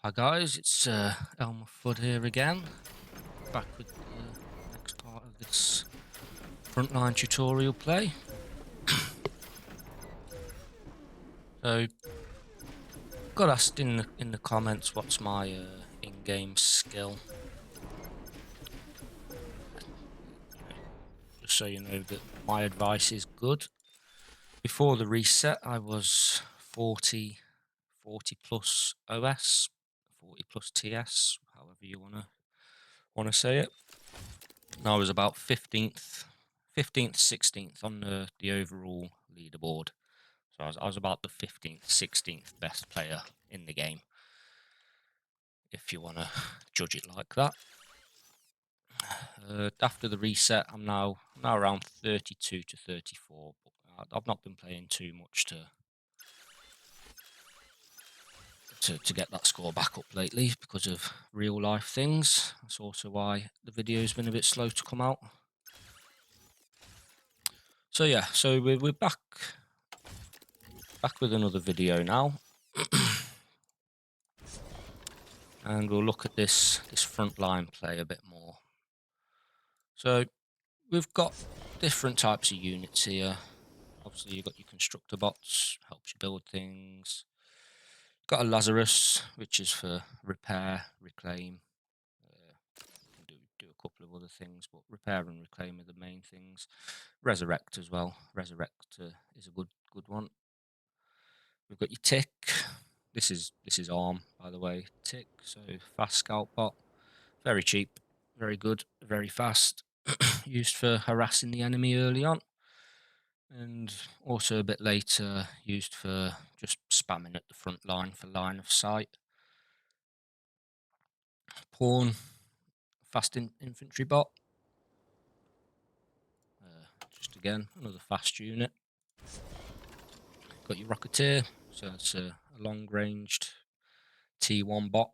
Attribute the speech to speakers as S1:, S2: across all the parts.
S1: Hi guys, it's Elmer Fudd here again, back with the next part of this frontline tutorial play. So, got asked in the comments what's my in-game skill. You know, just so you know that my advice is good. Before the reset, I was 40 plus OS, 40 plus TS, however you wanna say it. And I was about 15th, 16th on the overall leaderboard. So I was about the 15th, 16th best player in the game, if you want to judge it like that. After the reset, I'm now around 32 to 34. But I've not been playing too much to get that score back up lately because of real life things. That's also why the video's been a bit slow to come out. So yeah, so we're back with another video now. And we'll look at this frontline play a bit more. So we've got different types of units here. Obviously, you've got your constructor bots, helps you build things. Got a Lazarus, which is for repair, reclaim. You can do a couple of other things, but repair and reclaim are the main things. Resurrect as well. Resurrect is a good one. We've got your tick. This is arm, by the way. Tick, so fast scout bot. Very cheap, very good, very fast. Used for harassing the enemy early on. And also a bit later used for just spamming at the front line for line of sight. Pawn, fast infantry bot. Just again, another fast unit. Got your Rocketeer, so it's a long-ranged T1 bot.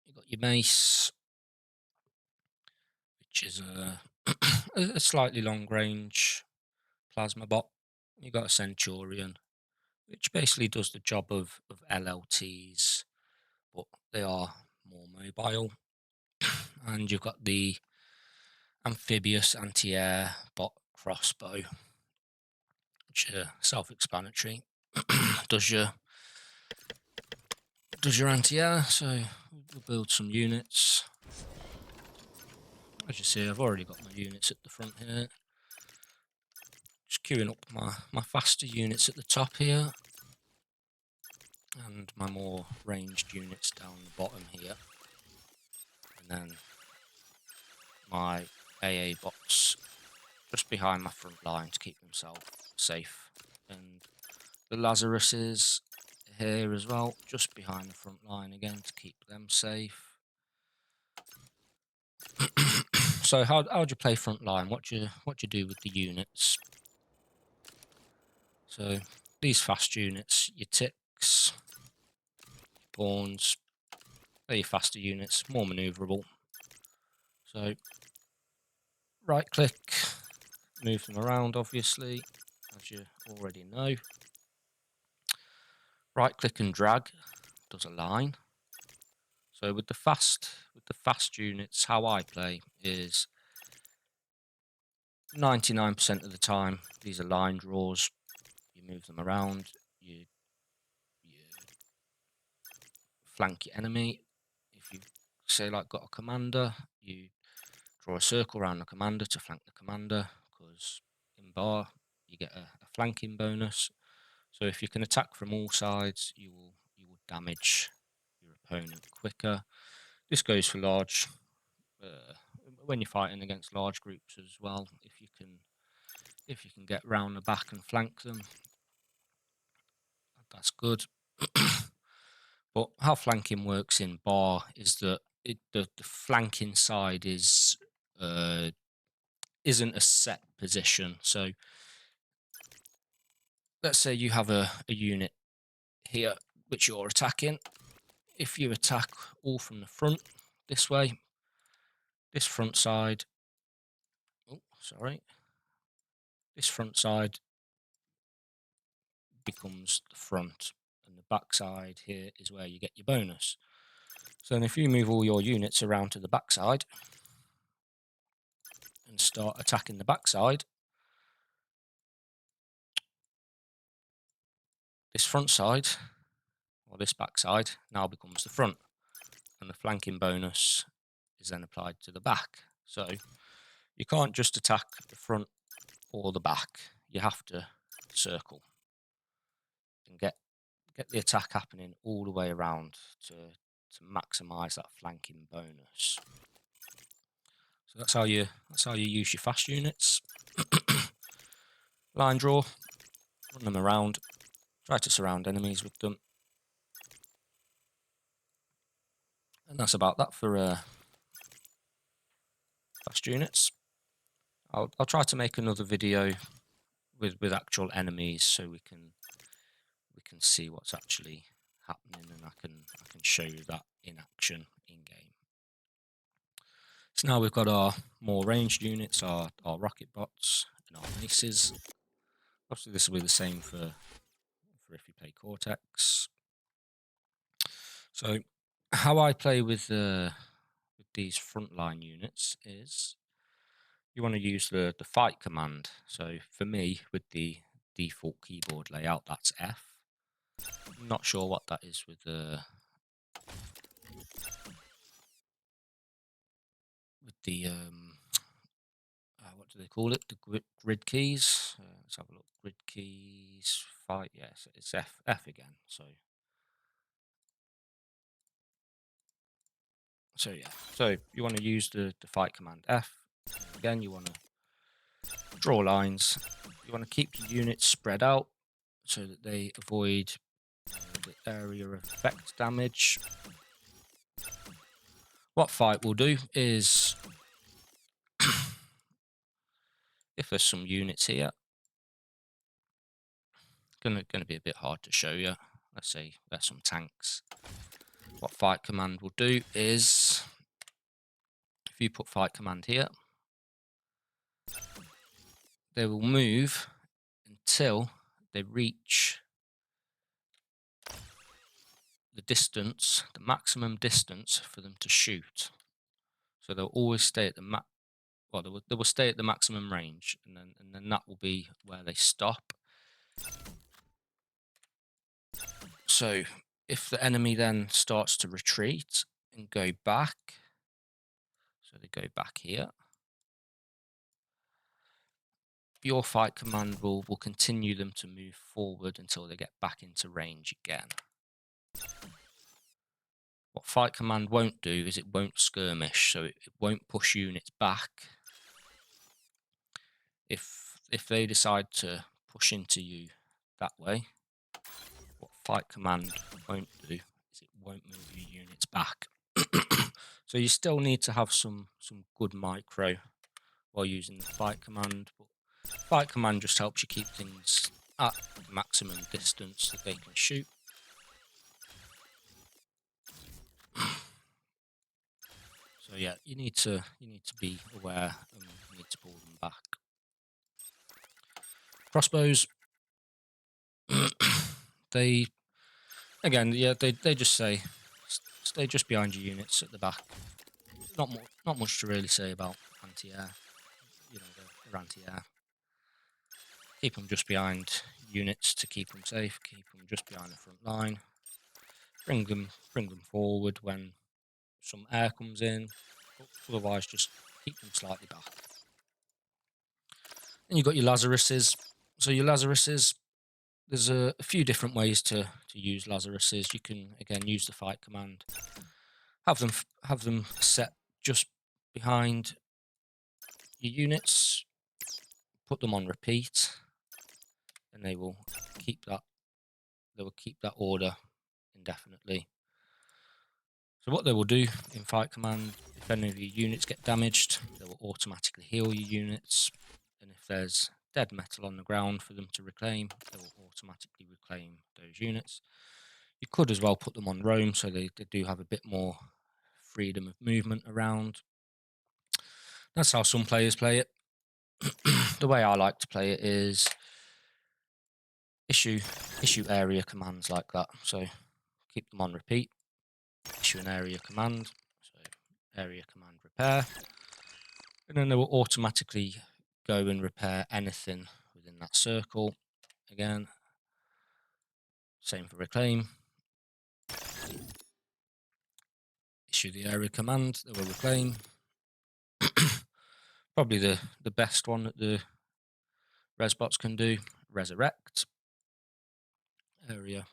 S1: You got your Mace, which is a slightly long-range plasma bot. You got a Centurion, which basically does the job of LLTs, but they are more mobile. And you've got the amphibious anti-air bot crossbow, which are self-explanatory. does your anti-air, so we'll build some units. As you see, I've already got my units at the front here. Just queuing up my faster units at the top here, and my more ranged units down the bottom here. And then my AA bots just behind my front line to keep themselves safe. And the Lazaruses here as well, just behind the front line again to keep them safe. So how do you play front line? What do you do with the units? So these fast units, your ticks, your pawns, they're your faster units, more manoeuvrable. So right click, move them around obviously, as you already know. Right click and drag does a line. So with the fast units, how I play is 99% of the time these are line draws. You move them around, you flank your enemy. If you say like got a commander, you draw a circle around the commander to flank the commander, because in bar you get a flanking bonus. So if you can attack from all sides, you will damage your opponent quicker. This goes for large when you're fighting against large groups as well. If you can get round the back and flank them, that's good. But how flanking works in bar is that the flanking side isn't a set position. So let's say you have a unit here which you're attacking. If you attack all from the front this way, this front side, this front side becomes the front, and the back side here is where you get your bonus. So then if you move all your units around to the backside and start attacking the backside, this front side, or this backside, now becomes the front, and the flanking bonus is then applied to the back. So you can't just attack the front or the back, you have to circle and get the attack happening all the way around to maximize that flanking bonus. So that's how you use your fast units. Line draw, run them around, try to surround enemies with them. And that's about that for fast units. I'll try to make another video with actual enemies so we can see what's actually happening, and I can show you that in action in game. So now we've got our more ranged units, our rocket bots and our maces. Obviously this will be the same for if you play Cortex. So how I play with these frontline units is you want to use the fight command. So for me, with the default keyboard layout, that's F. I'm not sure what that is with the what do they call it? The grid keys. Let's have a look. Grid keys fight. Yes, it's F again. So yeah. So you want to use the fight command F. Again, you want to draw lines. You want to keep your units spread out so that they avoid the area of effect damage. What fight will do is, if there's some units here, gonna be a bit hard to show you. Let's say there's some tanks. What fight command will do is, if you put fight command here, they will move until they reach the distance, the maximum distance for them to shoot. So they'll always stay at the they will stay at the maximum range, and then that will be where they stop. So if the enemy then starts to retreat and go back, so they go back here, your fight command will continue them to move forward until they get back into range again. What fight command won't do is it won't skirmish, so it won't push units back. If they decide to push into you that way, what fight command won't do is it won't move your units back. So you still need to have some good micro while using the fight command, but fight command just helps you keep things at the maximum distance that they can shoot. So yeah, you need to be aware and you need to pull them back. Crossbows, they just say stay just behind your units at the back. Not much to really say about anti-air. You know, they're anti-air. Keep them just behind units to keep them safe. Keep them just behind the front line. Bring them forward when some air comes in. But otherwise, just keep them slightly back. Then you've got your Lazaruses. So your Lazaruses, there's a few different ways to use Lazaruses. You can again use the fight command. Have them set just behind your units. Put them on repeat, and they will keep that. They will keep that order indefinitely. So what they will do in fight command, if any of your units get damaged, they will automatically heal your units, and if there's dead metal on the ground for them to reclaim, they will automatically reclaim those units. You could as well put them on roam, so they do have a bit more freedom of movement around. That's how some players play it. The way I like to play it is issue area commands like that. So keep them on repeat. issue an area command. So area command repair. And then it will automatically go and repair anything within that circle. Again, same for reclaim. Issue the area command that will reclaim. Probably the best one that the resbots can do. Resurrect. Area.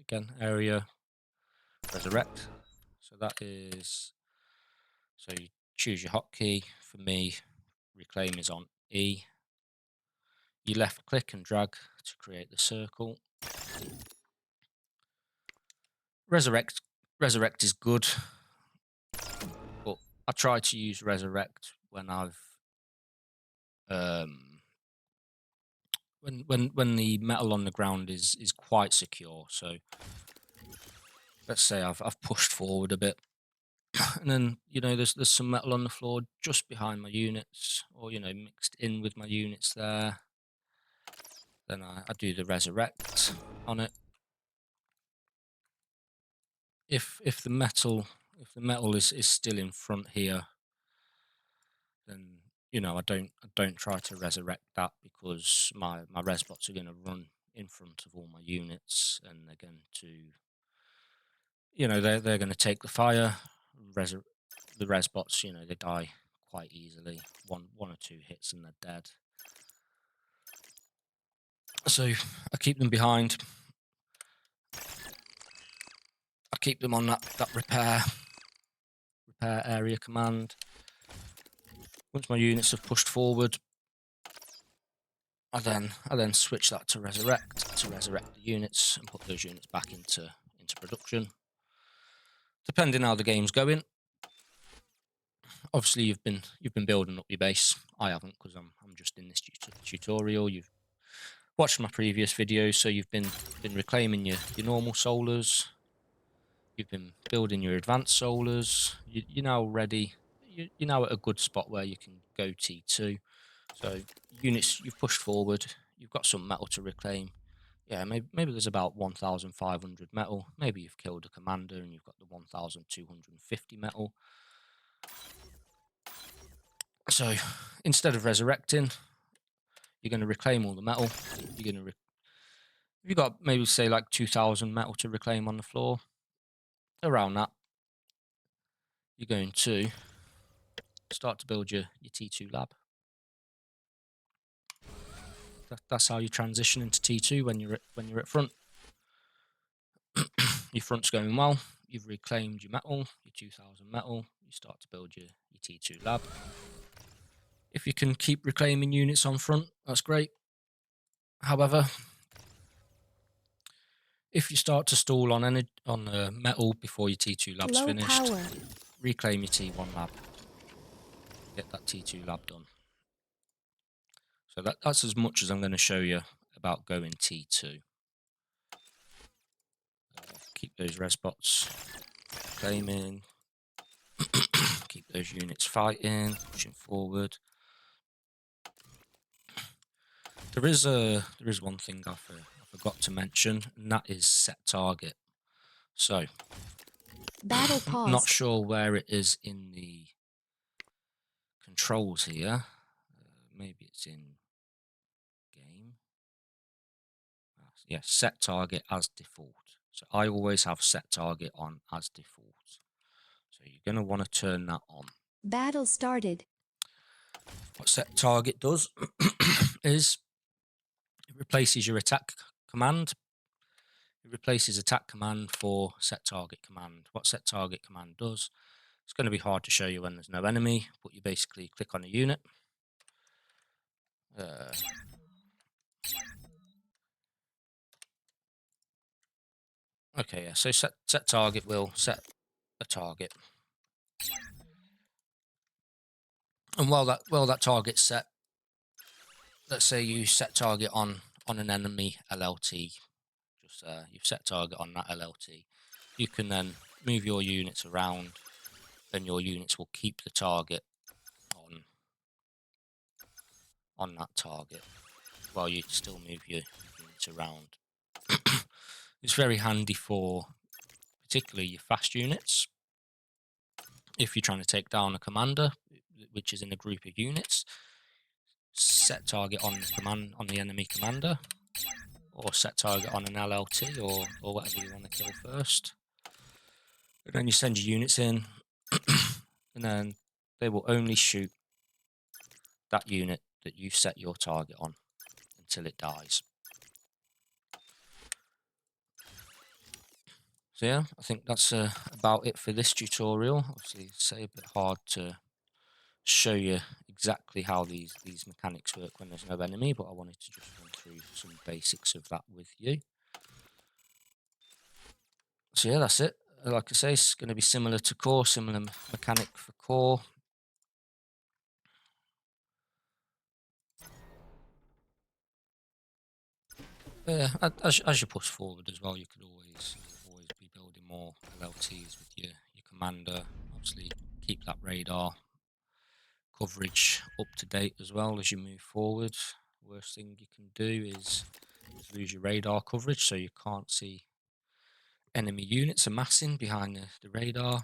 S1: Again, area. Resurrect. So that is... So you choose your hotkey. For me, reclaim is on E. You left click and drag to create the circle. Resurrect is good, but I try to use resurrect when I've when the metal on the ground is quite secure. So let's say I've pushed forward a bit, and then there's some metal on the floor just behind my units, or mixed in with my units there. Then I do the resurrect on it. If the metal is still in front here, then I don't try to resurrect that, because my resbots are going to run in front of all my units, and they're going to they're going to take the fire. The resbots, they die quite easily. One or two hits and they're dead. So I keep them behind. I keep them on that repair area command. Once my units have pushed forward, I then switch that to resurrect the units and put those units back into production. Depending how the game's going. Obviously, you've been building up your base. I haven't, because I'm just in this tutorial. You've watched my previous videos, so you've been reclaiming your normal solars. You've been building your advanced solars. You're now ready. You're now at a good spot where you can go T2. So units, you've pushed forward. You've got some metal to reclaim. Yeah, maybe there's about 1,500 metal. Maybe you've killed a commander and you've got the 1,250 metal. So instead of resurrecting, you're going to reclaim all the metal. You're going to you've got maybe say like 2,000 metal to reclaim on the floor. Around that, you're going to start to build your T2 lab. That's how you transition into T2 when you're at front. Your front's going well. You've reclaimed your metal, your 2,000 metal. You start to build your T2 lab. If you can keep reclaiming units on front, that's great. However, if you start to stall on metal before your T2 lab's finished, reclaim your T1 lab. Get that T2 lab done. So that's as much as I'm going to show you about going T2. Keep those resbots claiming. Keep those units fighting, pushing forward. There is one thing I forgot to mention, and that is set target. So,
S2: battle pause.
S1: Not sure where it is in the controls here. Maybe it's in game. Yes, set target as default. So I always have set target on as default. So you're going to want to turn that on.
S2: Battle started.
S1: What set target does is it replaces your attack command. It replaces attack command for set target command. What set target command does, it's going to be hard to show you when there's no enemy, but you basically click on a unit. Okay, yeah, so set target will set a target. And while that target's set, let's say you set target on an enemy LLT. Just you've set target on that LLT. You can then move your units around, and your units will keep the target on that target while you still move your units around. It's very handy for particularly your fast units. If you're trying to take down a commander, which is in a group of units, set target on the enemy commander, or set target on an LLT or whatever you want to kill first. And then you send your units in, and then they will only shoot that unit that you set your target on until it dies. So yeah, I think that's about it for this tutorial. Obviously, it's a bit hard to show you exactly how these mechanics work when there's no enemy, but I wanted to just run through some basics of that with you. So yeah, that's it. Like I say, it's going to be similar to core, similar mechanic for core. Yeah, as you push forward as well, you could always be building more LLTs with your commander. Obviously, keep that radar coverage up to date as well as you move forward. Worst thing you can do is lose your radar coverage, so you can't see enemy units amassing behind the radar.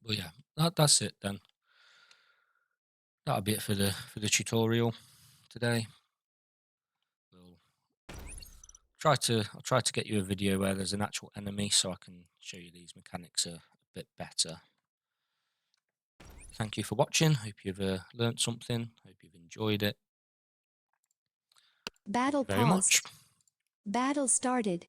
S1: But yeah, that's it then. That'll be it for the tutorial today. I'll try to get you a video where there's an actual enemy so I can show you these mechanics a bit better. Thank you for watching. Hope you've learnt something. Hope you've enjoyed it.
S2: Battle
S1: Very much.
S2: paused. Battle started.